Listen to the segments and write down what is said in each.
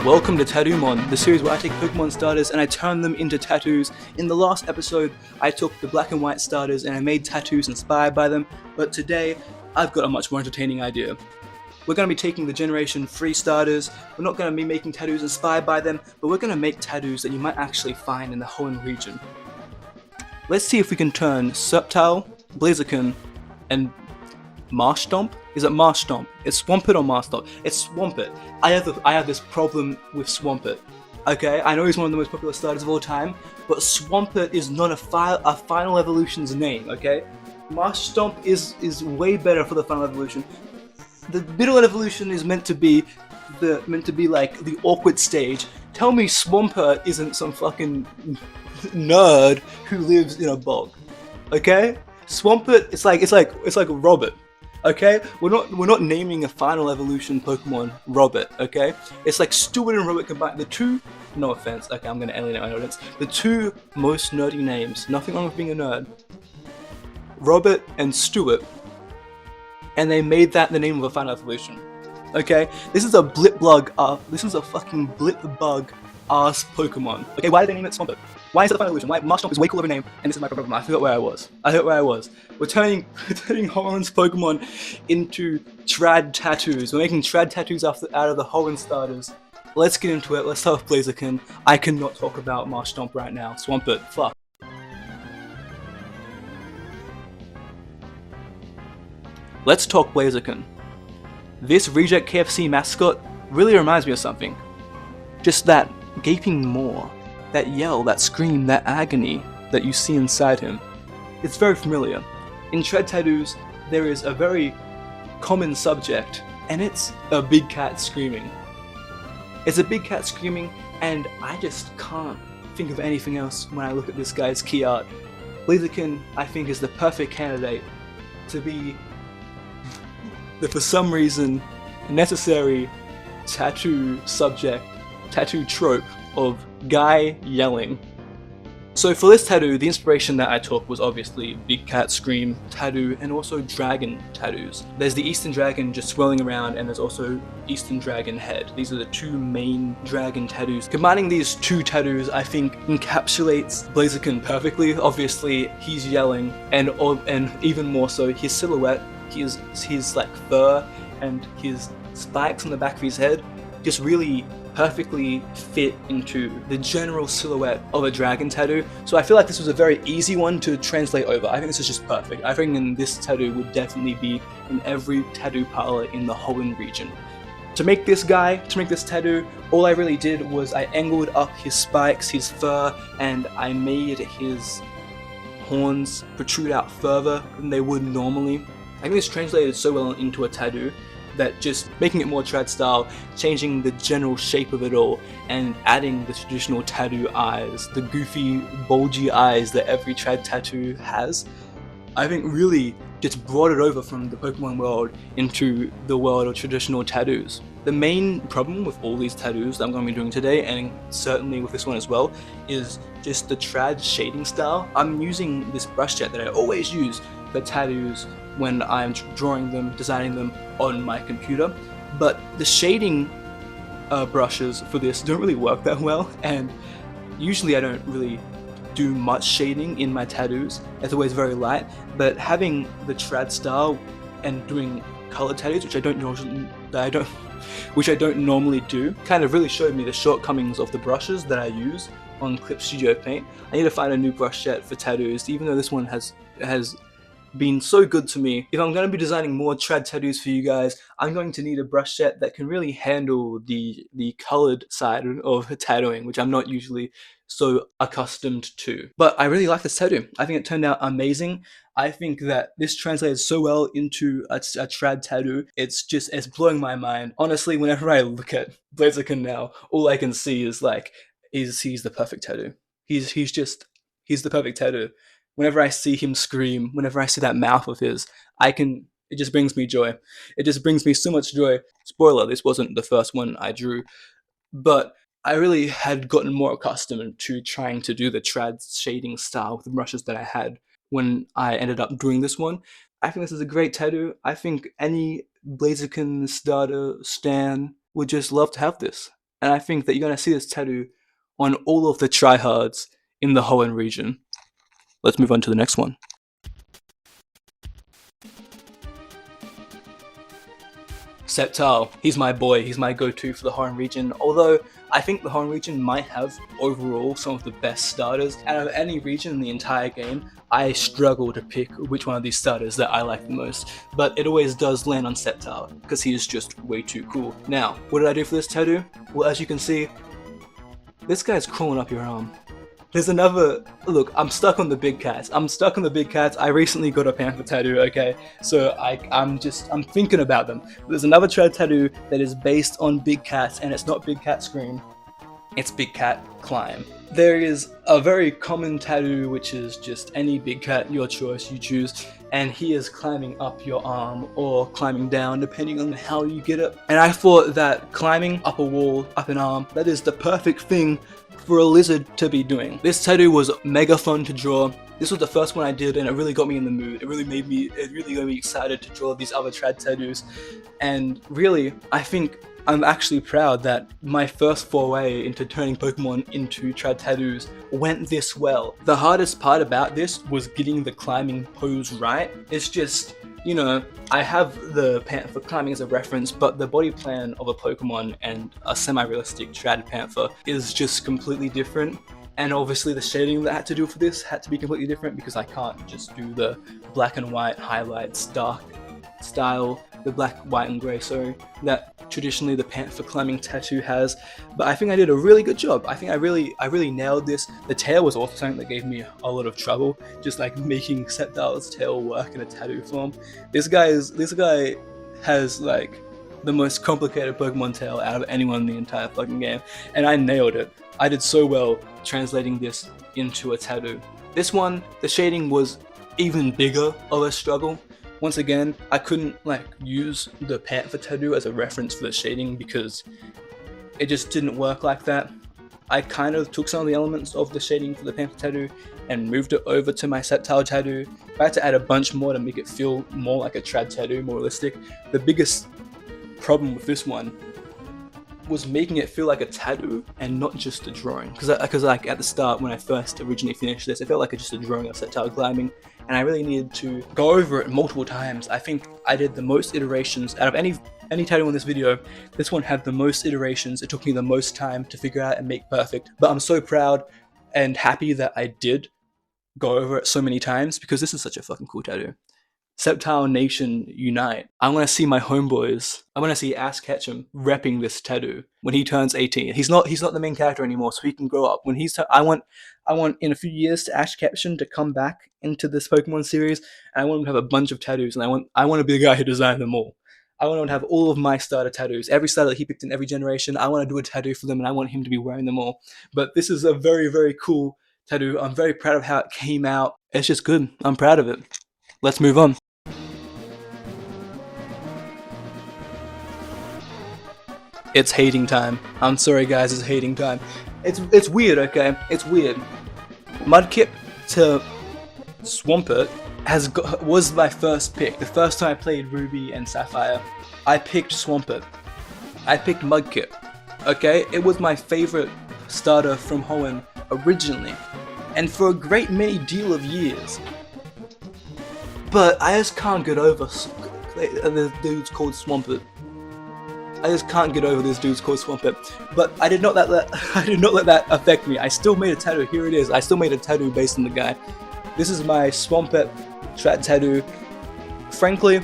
Welcome to Tattoomon, the series where I take Pokemon starters and I turn them into tattoos. In the last episode, I took the black and white starters and I made tattoos inspired by them, but today, I've got a much more entertaining idea. We're going to be taking the Generation 3 starters, we're not going to be making tattoos inspired by them, but we're going to make tattoos that you might actually find in the Hoenn region. Let's see if we can turn Sceptile, Blaziken, and Marshtomp? Is it Marshtomp? It's Swampert or Marshtomp? It's Swampert. I have this problem with Swampert. Okay, I know he's one of the most popular starters of all time, but Swampert is not a Final Evolution's name, okay? Marshtomp is way better for the Final Evolution. The middle evolution is meant to be like the awkward stage. Tell me Swampert isn't some fucking nerd who lives in a bog. Okay? Swampert, it's like Robert. Okay? We're not naming a Final Evolution Pokemon Robert, okay? It's like Stuart and Robert combined. The two, no offense, okay, I'm gonna alienate my audience. The two most nerdy names, nothing wrong with being a nerd. Robert and Stuart. And they made that the name of a Final Evolution. Okay? This is a this is a fucking blip bug ass Pokemon. Okay, why did they name it Swampert? Why is it the Final Evolution? Why Marshtomp is way cooler of a name, and this is my problem. I forgot where I was. We're turning Hoenn's Pokemon into trad tattoos. We're making trad tattoos out of the Hoenn starters. Let's get into it. Let's start with Blaziken. I cannot talk about Marshtomp right now. Swampert, fuck. Let's talk Blaziken. This Reject KFC mascot really reminds me of something. Just that gaping maw, that yell, that scream, that agony that you see inside him. It's very familiar. In Shred Tattoos, there is a very common subject, and it's a big cat screaming. It's a big cat screaming, and I just can't think of anything else when I look at this guy's key art. Blaziken, I think, is the perfect candidate to be the, for some reason, necessary tattoo subject, tattoo trope of guy yelling. So for this tattoo, the inspiration that I took was obviously Big Cat Scream tattoo and also dragon tattoos. There's the Eastern Dragon just swirling around, and there's also Eastern Dragon Head. These are the two main dragon tattoos. Combining these two tattoos, I think, encapsulates Blaziken perfectly. Obviously, he's yelling, and even more so, his silhouette, his like fur and his spikes on the back of his head just really perfectly fit into the general silhouette of a dragon tattoo. So I feel like this was a very easy one to translate over. I think this is just perfect. I think this tattoo would definitely be in every tattoo parlor in the Hoenn region. To make this tattoo, all I really did was I angled up his spikes, his fur, and I made his horns protrude out further than they would normally. I think this translated so well into a tattoo that just making it more trad style, changing the general shape of it all, and adding the traditional tattoo eyes, the goofy, bulgy eyes that every trad tattoo has, I think really just brought it over from the Pokemon world into the world of traditional tattoos. The main problem with all these tattoos that I'm going to be doing today, and certainly with this one as well, is just the trad shading style. I'm using this brush set that I always use for tattoos when I'm drawing them, designing them on my computer, but the shading brushes for this don't really work that well, and usually I don't really do much shading in my tattoos. It's always very light, but having the trad style and doing color tattoos, which I don't normally do, kind of really showed me the shortcomings of the brushes that I use on Clip Studio Paint. I need to find a new brush set for tattoos, even though this one has been so good to me. If I'm going to be designing more trad tattoos for you guys, I'm going to need a brush set that can really handle the colored side of tattooing, which I'm not usually so accustomed to. But I really like this tattoo. I think it turned out amazing. I think that this translates so well into a trad tattoo. It's blowing my mind. Honestly, whenever I look at Blaziken now, all I can see is like, he's the perfect tattoo. He's the perfect tattoo. Whenever I see him scream, whenever I see that mouth of his, it just brings me joy. It just brings me so much joy. Spoiler, this wasn't the first one I drew, but I really had gotten more accustomed to trying to do the trad shading style with the brushes that I had when I ended up doing this one. I think this is a great tattoo. I think any Blaziken starter stan would just love to have this. and I think that you're going to see this tattoo on all of the tryhards in the Hoenn region. Let's move on to the next one. Septal, he's my boy, he's my go-to for the Hoenn region, although I think the Hoenn region might have overall some of the best starters. Out of any region in the entire game, I struggle to pick which one of these starters that I like the most, but it always does land on Septal, because he is just way too cool. Now, what did I do for this tattoo? Well, as you can see, this guy's crawling up your arm. There's another, look, I'm stuck on the big cats. I recently got a panther tattoo, okay? So I'm thinking about them. There's another trad tattoo that is based on big cats, and it's not big cat scream, it's big cat climb. There is a very common tattoo which is just any big cat, your choice, you choose, and he is climbing up your arm or climbing down depending on how you get it. And I thought that climbing up a wall, up an arm, that is the perfect thing for a lizard to be doing. This tattoo was mega fun to draw. This was the first one I did, and it really got me in the mood. It really got me excited to draw these other trad tattoos. And really, I think I'm actually proud that my first foray into turning Pokemon into trad tattoos went this well. The hardest part about this was getting the climbing pose right. It's just, you know, I have the panther climbing as a reference, but the body plan of a Pokemon and a semi-realistic trad panther is just completely different. And obviously the shading that I had to do for this had to be completely different because I can't just do the black and white highlights, dark style, the black, white and grey, sorry, that traditionally the panther climbing tattoo has. But I think I did a really good job. I think I really nailed this. The tail was also something that gave me a lot of trouble, just like making Septal's tail work in a tattoo form. This guy has like the most complicated Pokemon tail out of anyone in the entire fucking game, and I nailed it. I did so well translating this into a tattoo. This one, the shading was even bigger of a struggle. Once again, I couldn't like use the panther tattoo as a reference for the shading because it just didn't work like that. I kind of took some of the elements of the shading for the panther tattoo and moved it over to my Septal tattoo. I had to add a bunch more to make it feel more like a trad tattoo, more realistic. The biggest problem with this one was making it feel like a tattoo and not just a drawing. Because like at the start when I first originally finished this, it felt like just a drawing of Septal climbing, and I really needed to go over it multiple times. I think I did the most iterations out of any tattoo in this video. This one had the most iterations. It took me the most time to figure out and make perfect. But I'm so proud and happy that I did go over it so many times because this is such a fucking cool tattoo. Septal Nation unite. I want to see my homeboys. I want to see Ash Ketchum repping this tattoo when he turns 18. He's not the main character anymore, so he can grow up. When he's I want in a few years to Ash Ketchum to come back into this Pokemon series, and I want him to have a bunch of tattoos, and I want to be the guy who designed them all. I want him to have all of my starter tattoos. Every starter that he picked in every generation, I want to do a tattoo for them, and I want him to be wearing them all. But this is a very, very cool tattoo. I'm very proud of how it came out. It's just good. I'm proud of it. Let's move on. It's hating time. I'm sorry guys, it's hating time. It's weird, okay? It's weird. Mudkip to Swampert was my first pick. The first time I played Ruby and Sapphire, I picked Swampert. I picked Mudkip. Okay? It was my favorite starter from Hoenn originally, and for a great many deal of years. But I just can't get over the dude's called Swampert. I just can't get over this dude's called Swampert. But I did not let that affect me. I still made a tattoo. Here it is. I still made a tattoo based on the guy. This is my Swampert trad tattoo. Frankly,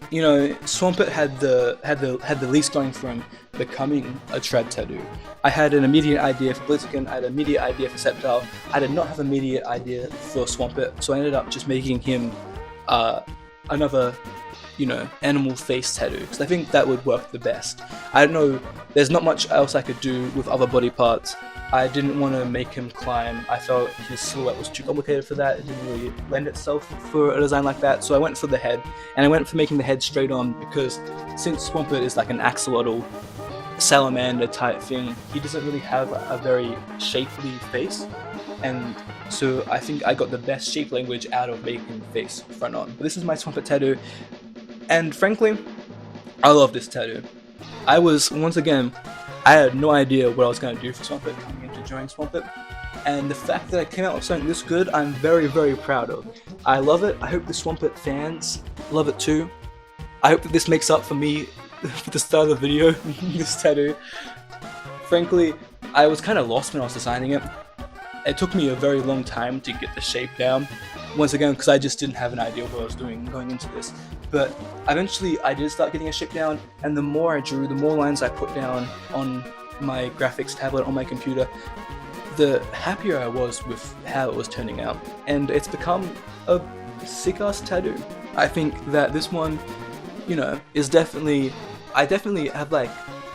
you know, Swampert had the least going from becoming a trad tattoo. I had an immediate idea for Blaziken, I had an immediate idea for Septal. I did not have an immediate idea for Swampert, so I ended up just making him another, you know, animal face tattoo, because I think that would work the best. I don't know, there's not much else I could do with other body parts. I didn't want to make him climb. I felt his silhouette was too complicated for that. It didn't really lend itself for a design like that, so I went for the head, and I went for making the head straight on, because since Swampert is like an axolotl salamander type thing, he doesn't really have a very shapely face, and so I think I got the best shape language out of making the face front on. But this is my Swampert tattoo, and frankly, I love this tattoo. I was, once again, I had no idea what I was going to do for Swampert coming into joining Swampert, and the fact that I came out with something this good, I'm very, very proud of. I love it. I hope the Swampert fans love it too. I hope that this makes up for me for the start of the video, this tattoo. Frankly, I was kind of lost when I was designing it. It took me a very long time to get the shape down, once again because I just didn't have an idea of what I was doing going into this. But eventually I did start getting a shape down, and the more I drew, the more lines I put down on my graphics tablet on my computer, the happier I was with how it was turning out. And it's become a sick-ass tattoo. I think that this one, you know, is definitely, I definitely have like,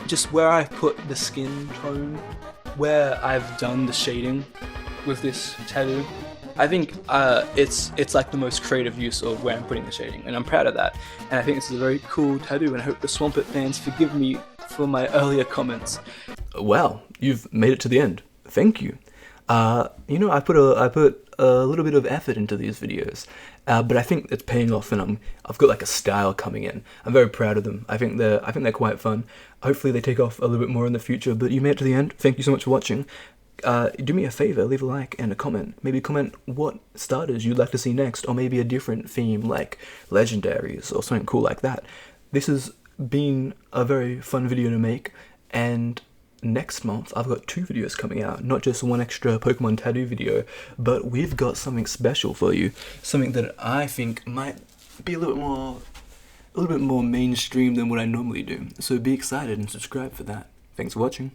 just where I've put the skin tone, where I've done the shading with this tattoo, I think it's like the most creative use of where I'm putting the shading, and I'm proud of that. And I think this is a very cool tattoo, and I hope the Swampert fans forgive me for my earlier comments. Well, you've made it to the end. Thank you. You know, I put a little bit of effort into these videos, but I think it's paying off, and I've got like a style coming in. I'm very proud of them. I think they're quite fun. Hopefully they take off a little bit more in the future. But you made it to the end. Thank you so much for watching. Do me a favor, leave a like and a comment. Maybe comment what starters you'd like to see next, or maybe a different theme like legendaries or something cool like that. This has been a very fun video to make, and next month I've got 2 videos coming out, not just one extra Pokemon tattoo video, but we've got something special for you, something that I think might be a little bit more mainstream than what I normally do. So be excited and subscribe for that. Thanks for watching.